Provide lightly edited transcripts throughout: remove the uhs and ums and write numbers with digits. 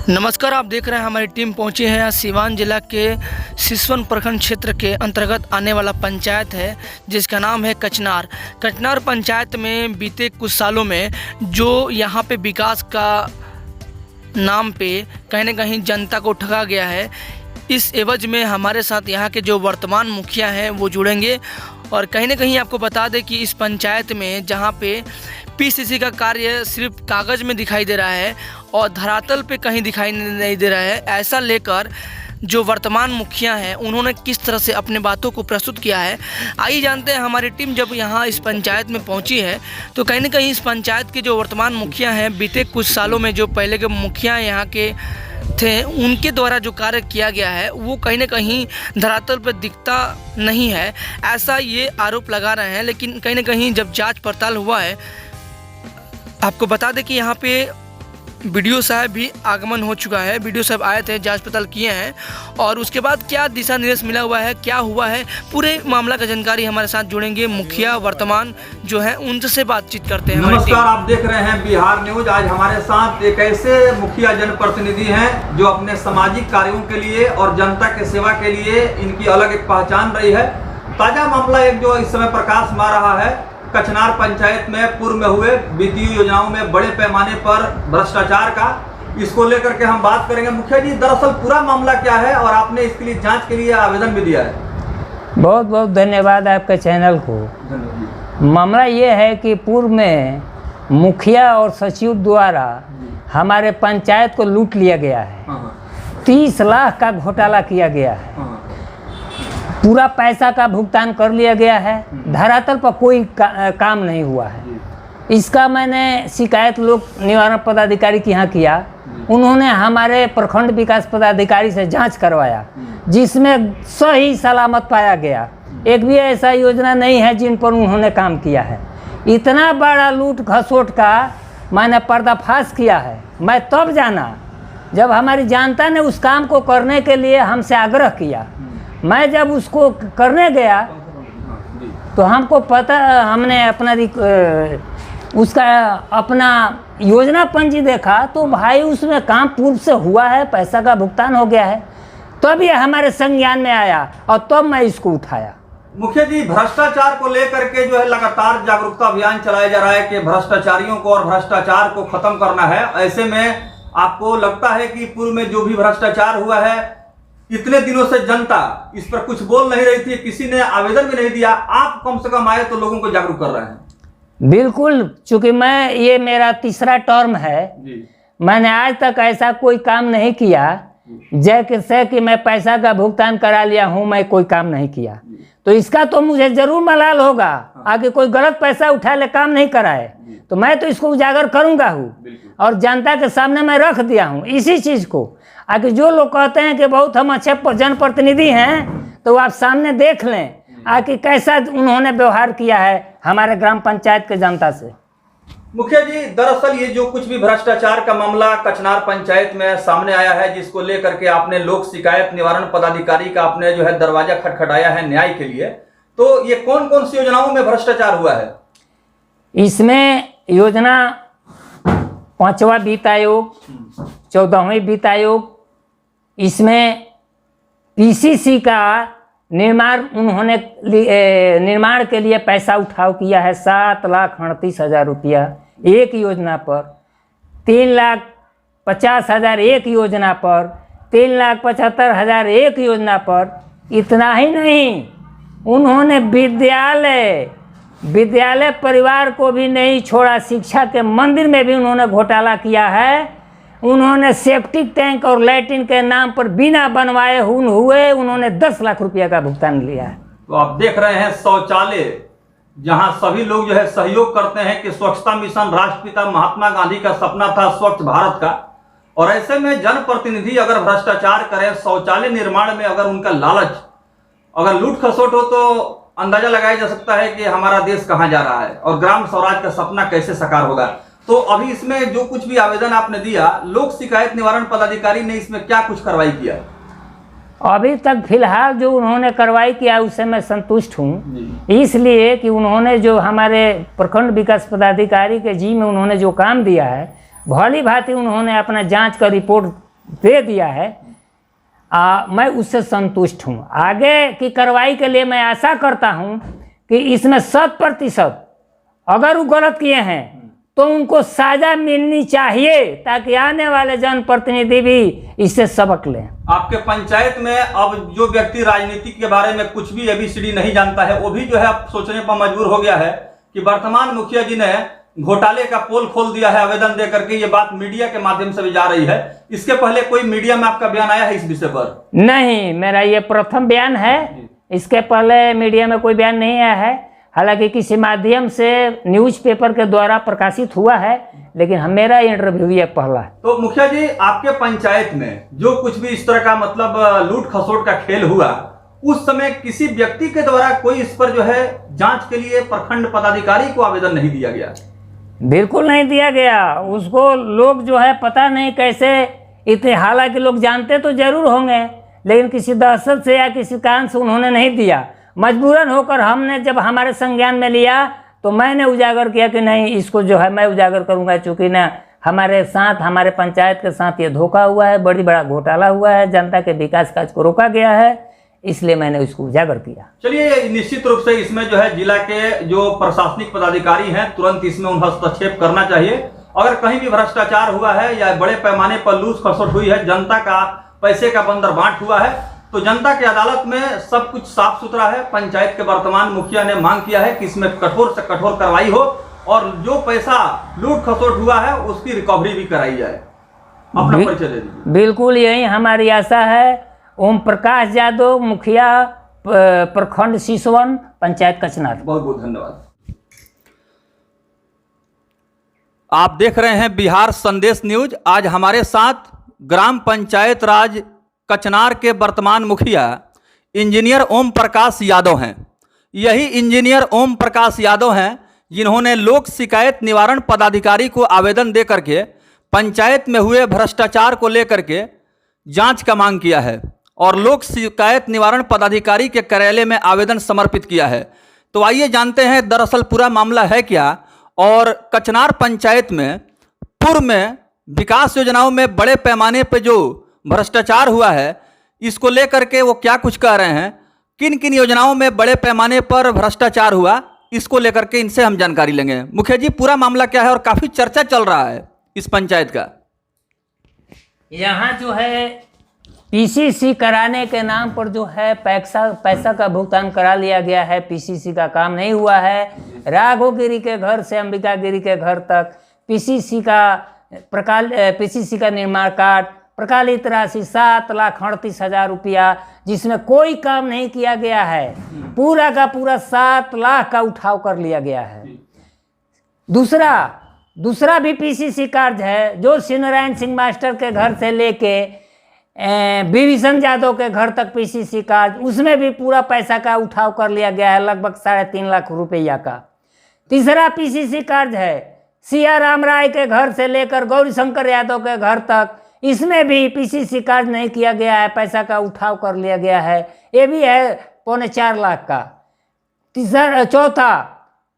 नमस्कार, आप देख रहे हैं हमारी टीम पहुंची है सीवान जिला के सिसवन प्रखंड क्षेत्र के अंतर्गत आने वाला पंचायत है जिसका नाम है कचनार। कचनार पंचायत में बीते कुछ सालों में जो यहाँ पे विकास का नाम पे कहीं न कहीं जनता को ठगा गया है, इस एवज में हमारे साथ यहाँ के जो वर्तमान मुखिया हैं वो जुड़ेंगे और कहीं न कहीं आपको बता दें कि इस पंचायत में जहाँ पे पीसीसी का कार्य सिर्फ कागज़ में दिखाई दे रहा है और धरातल पे कहीं दिखाई नहीं दे रहा है, ऐसा लेकर जो वर्तमान मुखिया हैं उन्होंने किस तरह से अपने बातों को प्रस्तुत किया है। आइए जानते हैं। हमारी टीम जब यहाँ इस पंचायत में पहुँची है तो कहीं न कहीं इस पंचायत के जो वर्तमान मुखिया हैं, बीते कुछ सालों में जो पहले के मुखिया यहाँ के थे उनके द्वारा जो कार्य किया गया है वो कहीं न कहीं धरातल पर दिखता नहीं है, ऐसा ये आरोप लगा रहे हैं। लेकिन कहीं न कहीं जब जांच पड़ताल हुआ है, आपको बता दें कि यहाँ पे बीडीओ साहब भी आगमन हो चुका है। बीडीओ साहब आए थे, जांच पड़ताल किए हैं और उसके बाद क्या दिशा निर्देश मिला हुआ है, क्या हुआ है, पूरे मामला का जानकारी हमारे साथ जुड़ेंगे मुखिया वर्तमान जो है उनसे बातचीत करते हैं। नमस्कार, आप देख रहे हैं बिहार न्यूज। आज हमारे साथ एक ऐसे मुखिया जनप्रतिनिधि हैं जो अपने सामाजिक कार्यों के लिए और जनता के सेवा के लिए इनकी अलग एक पहचान रही है। ताजा मामला एक जो इस समय प्रकाश में आ रहा है, कचनार पंचायत में पूर्व में हुए वित्तीय योजनाओं में बड़े पैमाने पर भ्रष्टाचार का, इसको लेकर के हम बात करेंगे। मुखिया जी, दरअसल पूरा मामला क्या है और आपने इसके लिए जांच के लिए आवेदन भी दिया है? बहुत बहुत धन्यवाद आपके चैनल को। मामला ये है कि पूर्व में मुखिया और सचिव द्वारा हमारे पंचायत को लूट लिया गया है। 30 लाख का घोटाला किया गया है। पूरा पैसा का भुगतान कर लिया गया है, धरातल पर कोई काम नहीं हुआ है। इसका मैंने शिकायत लोक निवारण पदाधिकारी के यहाँ किया। उन्होंने हमारे प्रखंड विकास पदाधिकारी से जांच करवाया जिसमें सही सलामत पाया गया। एक भी ऐसा योजना नहीं है जिन पर उन्होंने काम किया है। इतना बड़ा लूट खसोट का मैंने पर्दाफाश किया है। मैं तब जाना जब हमारी जनता ने उस काम को करने के लिए हमसे आग्रह किया। मैं जब उसको करने गया तो हमको पता, हमने अपना योजना पंजी देखा तो भाई उसमें काम पूर्व से हुआ है, पैसा का भुगतान हो गया है। तब ये हमारे संज्ञान में आया और तब मैं इसको उठाया। मुखिया जी, भ्रष्टाचार को लेकर के जो है लगातार जागरूकता अभियान चलाया जा रहा है कि भ्रष्टाचारियों को और भ्रष्टाचार को खत्म करना है। ऐसे में आपको लगता है कि पूर्व में जो भी भ्रष्टाचार हुआ है, इतने दिनों से जनता इस पर कुछ बोल नहीं रही थी, किसी ने आवेदन भी नहीं दिया, आप कम से कम आए तो लोगों को जागरूक कर रहे हैं? बिल्कुल, चूंकि ये मेरा तीसरा टर्म है जी। मैंने आज तक ऐसा कोई काम नहीं किया जैसे कि मैं पैसा का भुगतान करा लिया हूं, मैं कोई काम नहीं किया। तो इसका तो मुझे जरूर मलाल होगा। आगे कोई गलत पैसा उठा ले, काम नहीं कराए, तो मैं तो इसको उजागर करूंगा हूँ और जनता के सामने मैं रख दिया हूँ इसी चीज को। आगे जो लोग कहते हैं कि बहुत हम अच्छे जनप्रतिनिधि हैं, तो आप सामने देख लें आके कैसा उन्होंने व्यवहार किया है हमारे ग्राम पंचायत के जनता से। मुखिया जी, दरअसल ये जो कुछ भी भ्रष्टाचार का मामला कचनार पंचायत में सामने आया है, जिसको लेकर के आपने लोक शिकायत निवारण पदाधिकारी का आपने जो है दरवाजा खटखटाया है न्याय के लिए, तो ये कौन कौन सी योजनाओं में भ्रष्टाचार हुआ है? इसमें योजना 5वां वित्त आयोग, 14वें वित्त आयोग, इसमें पीसीसी का निर्माण के लिए पैसा उठाव किया है 7,38,000 रुपया एक योजना पर, 3,50,000 एक योजना पर, 3,75,000 एक योजना पर। इतना ही नहीं, उन्होंने विद्यालय परिवार को भी नहीं छोड़ा, शिक्षा के मंदिर में भी उन्होंने घोटाला किया है। उन्होंने सेप्टिक टैंक और लैट्रिन के नाम पर बिना बनवाए हुए उन्होंने 10 लाख रुपया का भुगतान लिया है। तो आप देख रहे हैं शौचालय, जहां सभी लोग जो है सहयोग करते हैं कि स्वच्छता मिशन राष्ट्रपिता महात्मा गांधी का सपना था स्वच्छ भारत का, और ऐसे में जनप्रतिनिधि अगर भ्रष्टाचार करें, शौचालय निर्माण में अगर उनका लालच, अगर लूट खसोट हो, तो अंदाजा लगाया जा सकता है कि हमारा देश कहां जा रहा है और ग्राम स्वराज का सपना कैसे साकार होगा। तो अभी इसमें जो कुछ भी आवेदन आपने दिया, लोक शिकायत निवारण पदाधिकारी ने इसमें क्या कुछ कार्रवाई किया? अभी तक फिलहाल जो उन्होंने कार्रवाई किया उससे मैं संतुष्ट हूँ, इसलिए कि उन्होंने जो हमारे प्रखंड विकास पदाधिकारी के जी में उन्होंने जो काम दिया है, भली भांति उन्होंने अपना जांच का रिपोर्ट दे दिया है, मैं उससे संतुष्ट हूँ। आगे की कार्रवाई के लिए मैं आशा करता हूँ कि इसमें 100% अगर वो गलत किए हैं तो उनको सजा मिलनी चाहिए, ताकि आने वाले जनप्रतिनिधि भी इससे सबक लें। आपके पंचायत में अब जो व्यक्ति राजनीति के बारे में कुछ भी ABCD नहीं जानता है, वो भी जो है अब सोचने पर मजबूर हो गया है कि वर्तमान मुखिया जी ने घोटाले का पोल खोल दिया है आवेदन दे करके। ये बात मीडिया के माध्यम से भी जा रही है। इसके पहले कोई मीडिया में आपका बयान आया है इस विषय पर? नहीं, मेरा ये प्रथम बयान है। इसके पहले मीडिया में कोई बयान नहीं आया है। हालांकि किसी माध्यम से न्यूज़पेपर के द्वारा प्रकाशित हुआ है, लेकिन मेरा इंटरव्यू ये पहला है। तो मुखिया जी, आपके पंचायत में जो कुछ भी इस तरह का मतलब लूट खसोट का खेल हुआ, उस समय किसी व्यक्ति के द्वारा कोई इस पर जो है जांच के लिए प्रखंड पदाधिकारी को आवेदन नहीं दिया गया? बिल्कुल नहीं दिया गया। उसको लोग जो है पता नहीं कैसे इतने, हालांकि लोग जानते तो जरूर होंगे, लेकिन किसी दहशत से या किसी कारण से उन्होंने नहीं दिया। मजबूरन होकर हमने जब हमारे संज्ञान में लिया तो मैंने उजागर किया कि नहीं, इसको जो है मैं उजागर करूंगा, चूँकि ना हमारे साथ, हमारे पंचायत के साथ ये धोखा हुआ है, बड़ा घोटाला हुआ है, जनता के विकास कार्य को रोका गया है, इसलिए मैंने इसको उजागर किया। चलिए, निश्चित रूप से इसमें जो है जिला के जो प्रशासनिक पदाधिकारी हैं तुरंत इसमें उन्हें हस्तक्षेप करना चाहिए। अगर कहीं भी भ्रष्टाचार हुआ है या बड़े पैमाने पर लूट खसोट हुई है, जनता का पैसे का बंदरबांट हुआ है, तो जनता की अदालत में सब कुछ साफ सुथरा है। पंचायत के वर्तमान मुखिया ने मांग किया है कि इसमें कठोर से कठोर कार्रवाई हो और जो पैसा लूट खसोट हुआ है उसकी रिकवरी भी कराई जाए। अपना परिचय दे दीजिए। बिल्कुल यही हमारी आशा है। ओम प्रकाश यादव, मुखिया प्रखंड सिसवन, पंचायत कचनार। बहुत बहुत धन्यवाद। आप देख रहे हैं बिहार संदेश न्यूज। आज हमारे साथ ग्राम पंचायत राज कचनार के वर्तमान मुखिया इंजीनियर ओम प्रकाश यादव हैं। यही इंजीनियर ओम प्रकाश यादव हैं जिन्होंने लोक शिकायत निवारण पदाधिकारी को आवेदन दे करके पंचायत में हुए भ्रष्टाचार को लेकर के जांच का मांग किया है और लोक शिकायत निवारण पदाधिकारी के कार्यालय में आवेदन समर्पित किया है। तो आइए जानते हैं दरअसल पूरा मामला है क्या, और कचनार पंचायत में पूर्व में विकास योजनाओं में बड़े पैमाने पर जो भ्रष्टाचार हुआ है इसको लेकर के वो क्या कुछ कह रहे हैं, किन किन योजनाओं में बड़े पैमाने पर भ्रष्टाचार हुआ, इसको लेकर के इनसे हम जानकारी लेंगे। मुखिया जी, पूरा मामला क्या है और काफ़ी चर्चा चल रहा है इस पंचायत का। यहाँ जो है PCC कराने के नाम पर जो है पैसा का भुगतान करा लिया गया है। PCC का काम नहीं हुआ है। राघव गिरी के घर से अंबिका गिरी के घर तक PCC का निर्माण कार्ड, प्रकालित राशि 7,38,000 रुपया, जिसमें कोई काम नहीं किया गया है। पूरा का पूरा 7 लाख का उठाव कर लिया गया है। दूसरा भी PCC कार्ड है जो शिवनारायण सिंह मास्टर के घर से लेके विभीषण यादव के घर तक PCC कार्ड, उसमें भी पूरा पैसा का उठाव कर लिया गया है, लगभग 3.5 लाख रुपया का। तीसरा PCC कार्ड है सिया राम राय के घर से लेकर गौरी शंकर यादव के घर तक, इसमें भी PCC कार्ड नहीं किया गया है, पैसा का उठाव कर लिया गया है। ये भी है 3.25 लाख का। चौथा,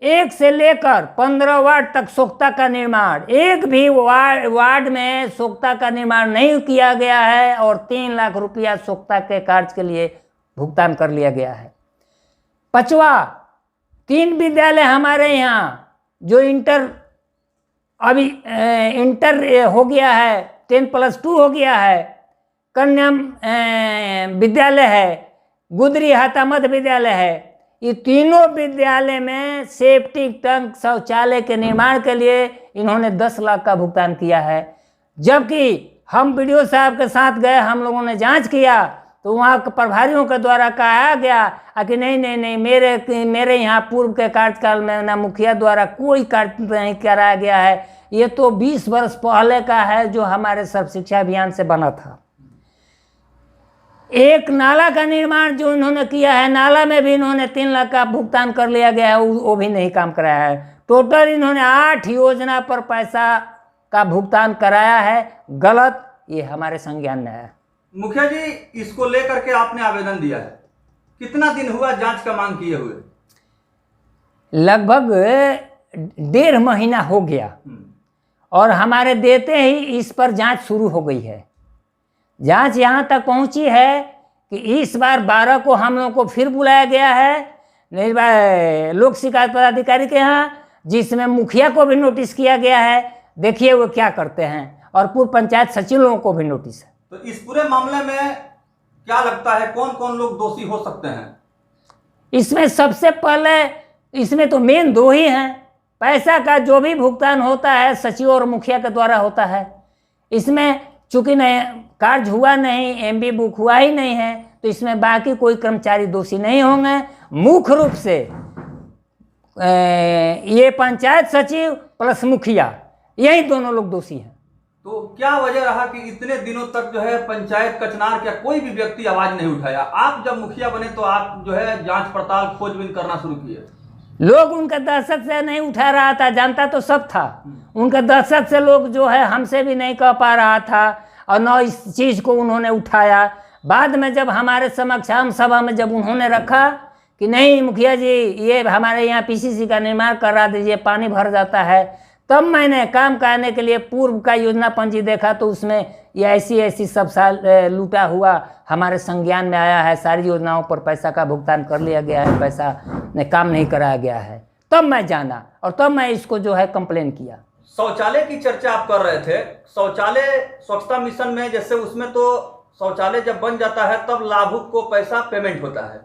1 से लेकर 15 वार्ड तक सोख्ता का निर्माण, एक भी वार्ड में सोख्ता का निर्माण नहीं किया गया है और 3 लाख रुपया सोख्ता के कार्य के लिए भुगतान कर लिया गया है। 5वां, 3 विद्यालय हमारे यहाँ जो इंटर हो गया है, 10+2 हो गया है, कन्या विद्यालय है, गुदरी हाता मध्य विद्यालय है। ये तीनों विद्यालय में सेप्टी टैंक शौचालय के निर्माण के लिए इन्होंने 10 लाख का भुगतान किया है। जबकि हम BDO साहब के साथ गए, हम लोगों ने जांच किया तो वहाँ के प्रभारियों के द्वारा कहा गया कि नहीं, मेरे यहाँ पूर्व के कार्यकाल में ना मुखिया द्वारा कोई कार्य नहीं कराया गया है, ये तो 20 वर्ष पहले का है जो हमारे सर्व शिक्षा अभियान से बना था। एक नाला का निर्माण जो इन्होंने किया है, नाला में भी इन्होंने 3 लाख का भुगतान कर लिया गया है, वो भी नहीं काम कराया है। टोटल इन्होंने 8 योजना पर पैसा का भुगतान कराया है, गलत, ये हमारे संज्ञान में है। मुखिया जी, इसको लेकर के आपने आवेदन दिया है, कितना दिन हुआ जांच का मांग किए हुए? लगभग 1.5 महीना हो गया और हमारे देते ही इस पर जांच शुरू हो गई है। जांच यहाँ तक पहुँची है कि इस बार 12 को हम लोगों को फिर बुलाया गया है लोक शिकायत पदाधिकारी के यहाँ, जिसमें मुखिया को भी नोटिस किया गया है। देखिए वो क्या करते हैं, और पूर्व पंचायत सचिव लोगों को भी नोटिस है। तो इस पूरे मामले में क्या लगता है कौन कौन लोग दोषी हो सकते हैं? इसमें सबसे पहले इसमें तो मेन 2 ही हैं। पैसा का जो भी भुगतान होता है सचिव और मुखिया के द्वारा होता है। इसमें चूंकि नहीं कार्य हुआ नहीं, एमबी बुक हुआ ही नहीं है, तो इसमें बाकी कोई कर्मचारी दोषी नहीं होंगे। मुख्य रूप से ये पंचायत सचिव प्लस मुखिया, यही दोनों लोग दोषी हैं। तो क्या वजह रहा कि इतने दिनों तक जो है पंचायत कचनार का कोई भी व्यक्ति आवाज नहीं उठाया? आप जब मुखिया बने तो आप जो है जांच पड़ताल खोजबीन करना शुरू किए। लोग उनका दहशत से नहीं उठा रहा था, जानता तो सब था। उनका दहशत से लोग जो है हमसे भी नहीं कह पा रहा था, और न इस चीज़ को उन्होंने उठाया। बाद में जब हमारे समक्ष आम सभा में जब उन्होंने रखा कि नहीं मुखिया जी ये हमारे यहाँ पीसीसी का निर्माण करा दीजिए, पानी भर जाता है, तब मैंने काम करने के लिए पूर्व का योजना पंजी देखा, तो उसमें ये ऐसी सब साल लूटा हुआ हमारे संज्ञान में आया है। सारी योजनाओं पर पैसा का भुगतान कर लिया गया है, पैसा ने काम नहीं कराया गया है। तब मैं जाना और तब मैं इसको जो है कंप्लेन किया। शौचालय की चर्चा आप कर रहे थे। शौचालय स्वच्छता मिशन में जैसे उसमें तो शौचालय जब बन जाता है तब लाभुक को पैसा पेमेंट होता है,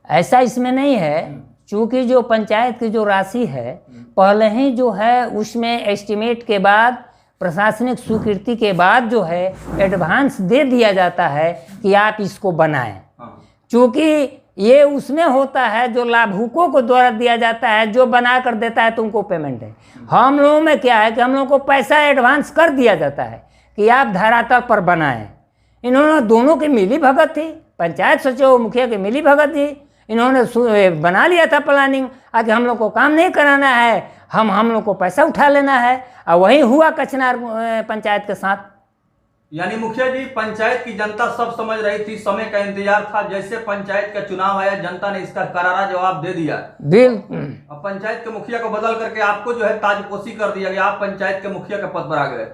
ऐसा इसमें नहीं है। चूँकि जो पंचायत की जो राशि है पहले ही जो है उसमें एस्टिमेट के बाद, प्रशासनिक स्वीकृति के बाद जो है एडवांस दे दिया जाता है कि आप इसको बनाएं। चूँकि ये उसमें होता है जो लाभुकों को द्वारा दिया जाता है, जो बना कर देता है तो उनको पेमेंट है। हम लोगों में क्या है कि हम लोगों को पैसा एडवांस कर दिया जाता है कि आप धरातल पर बनाएं। इन्होंने दोनों की मिली भगत थी, पंचायत सचिव और मुखिया की मिली भगत थी। इन्होंने बना लिया था प्लानिंग, आगे हम लोग को काम नहीं कराना है, हम लोग को पैसा उठा लेना है, और वही हुआ कचनार पंचायत के साथ। यानी मुखिया जी पंचायत की जनता सब समझ रही थी, समय का इंतजार था। जैसे पंचायत का चुनाव आया जनता ने इसका करारा जवाब दे दिया। अब पंचायत के मुखिया को बदल करके आपको जो है ताजपोशी कर दिया गया, आप पंचायत के मुखिया के पद पर आ गए।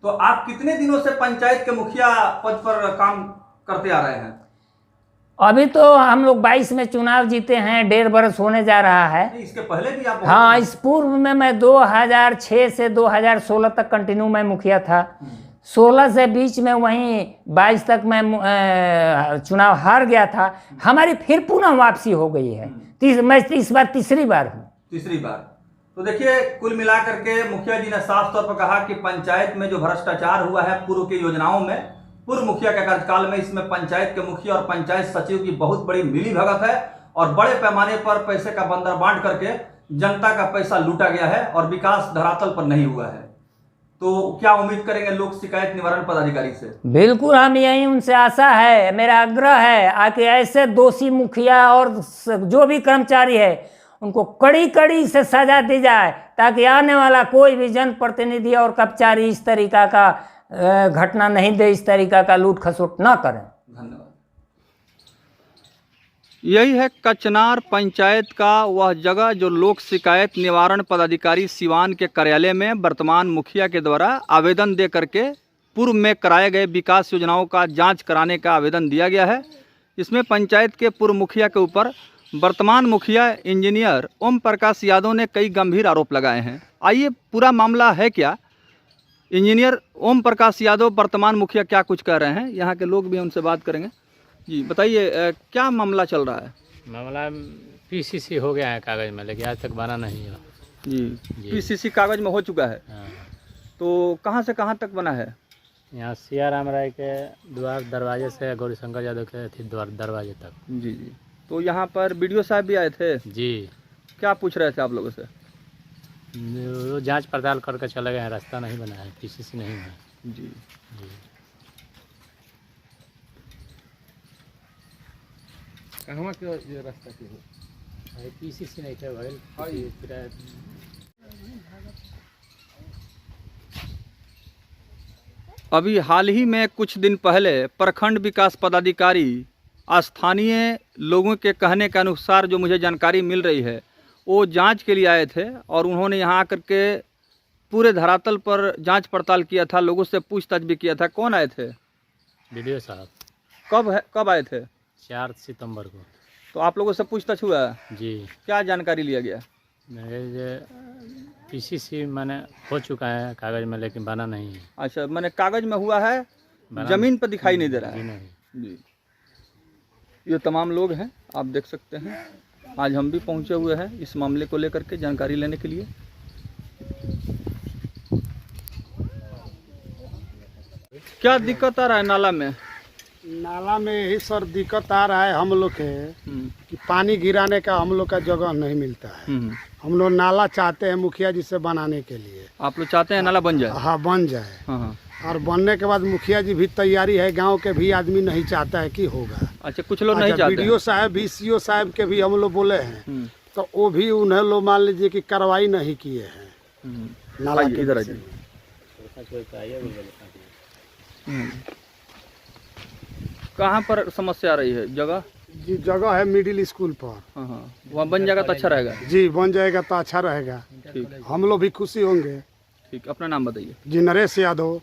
तो आप कितने दिनों से पंचायत के मुखिया पद पर काम करते आ रहे हैं? अभी तो हम लोग 22 में चुनाव जीते हैं, 1.5 बरस होने जा रहा है। इसके पहले भी आप? हाँ, इस पूर्व में मैं 2006 से 2016 तक कंटिन्यू मैं मुखिया था। 16 से बीच में वहीं 22 तक मैं चुनाव हार गया था। हमारी फिर पुनः वापसी हो गई है। मैं इस बार तीसरी बार हूँ। तीसरी बार। तो देखिए कुल मिलाकर के मुखिया जी ने साफ तौर पर कहा कि पंचायत में जो भ्रष्टाचार हुआ है पूर्व की योजनाओं में, पूर्व मुखिया के कार्यकाल में, इसमें पंचायत के मुखिया और पंचायत सचिव की बहुत बड़ी मिली भगत है और बड़े पैमाने पर पैसे का बंदर बांट करके जनता का पैसा लूटा गया है और विकास धरातल पर नहीं हुआ है। तो क्या उम्मीद करेंगे लोक शिकायत निवारण पदाधिकारी से? बिल्कुल, हम यही उनसे आशा है, मेरा आग्रह है आके ऐसे दोषी मुखिया और जो भी कर्मचारी है उनको कड़ी कड़ी से सजा दी जाए, ताकि आने वाला कोई भी जनप्रतिनिधि और कर्मचारी इस तरीका का घटना नहीं दे, इस तरीका का लूट खसोट ना करें। धन्यवाद। यही है कचनार पंचायत का वह जगह जो लोक शिकायत निवारण पदाधिकारी सिवान के कार्यालय में वर्तमान मुखिया के द्वारा आवेदन दे करके पूर्व में कराए गए विकास योजनाओं का जांच कराने का आवेदन दिया गया है। इसमें पंचायत के पूर्व मुखिया के ऊपर वर्तमान मुखिया इंजीनियर ओम प्रकाश यादव ने कई गंभीर आरोप लगाए हैं। आइए पूरा मामला है क्या, इंजीनियर ओम प्रकाश यादव वर्तमान मुखिया क्या कुछ कह रहे हैं, यहाँ के लोग भी उनसे बात करेंगे। जी बताइए क्या मामला चल रहा है? मामला पीसीसी हो गया है कागज़ में, लेकिन आज तक बना नहीं है। जी पीसीसी कागज़ में हो चुका है। हाँ। तो कहाँ से कहाँ तक बना है? यहाँ सिया राम राय के द्वार दरवाजे से गौरीशंकर यादव के थी दरवाजे तक। जी जी। तो यहाँ पर बीडीओ साहब भी आए थे? जी। क्या पूछ रहे थे आप लोगों से? वो जांच पड़ताल करके चले गए हैं, रास्ता नहीं बना है, पीसीसी नहीं है। जी जी। कहाँ के ये रास्ता के हो? पीसीसी नहीं थे भाई। अभी हाल ही में कुछ दिन पहले प्रखंड विकास पदाधिकारी स्थानीय लोगों के कहने के अनुसार जो मुझे जानकारी मिल रही है वो जांच के लिए आए थे और उन्होंने यहाँ आकर के पूरे धरातल पर जांच पड़ताल किया था, लोगों से पूछताछ भी किया था। कौन आए थे? वीडियो साहब कब आए थे? 4 सितंबर को। तो आप लोगों से पूछताछ हुआ है? जी क्या जानकारी लिया गया? PCC मैंने हो चुका है कागज़ में, लेकिन बना नहीं है। अच्छा, मैंने कागज में हुआ है, बना जमीन पर दिखाई नहीं दे रहा जी है। नहीं। जी, ये तमाम लोग हैं, आप देख सकते हैं। आज हम भी पहुंचे हुए हैं इस मामले को लेकर के जानकारी लेने के लिए। क्या दिक्कत आ रहा है नाला में? नाला में यही सर दिक्कत आ रहा है हम लोग के कि पानी गिराने का हम लोग का जगह नहीं मिलता है। हम लोग नाला चाहते हैं मुखिया जी से बनाने के लिए। आप लोग चाहते हैं नाला बन जाए? हाँ, बन जाए। हाँ। और बनने के बाद मुखिया जी भी तैयारी है, गांव के भी आदमी नहीं चाहता है कि होगा। अच्छा, कुछ लोग नहीं चाहते। BDO साहब VCO साहब के भी हम लोग बोले हैं, तो वो भी उन्हें लोग मान लीजिए कि कार्रवाई नहीं किए हैं। नाला के इधर कहाँ पर समस्या आ रही है? जगह जी, जगह है मिडिल स्कूल पर। हाँ, वहाँ बन जाएगा तो अच्छा रहेगा। जी, बन जाएगा तो अच्छा रहेगा। ठीक, हम लोग भी खुशी होंगे। ठीक। अपना नाम बताइए। जी, नरेश यादव।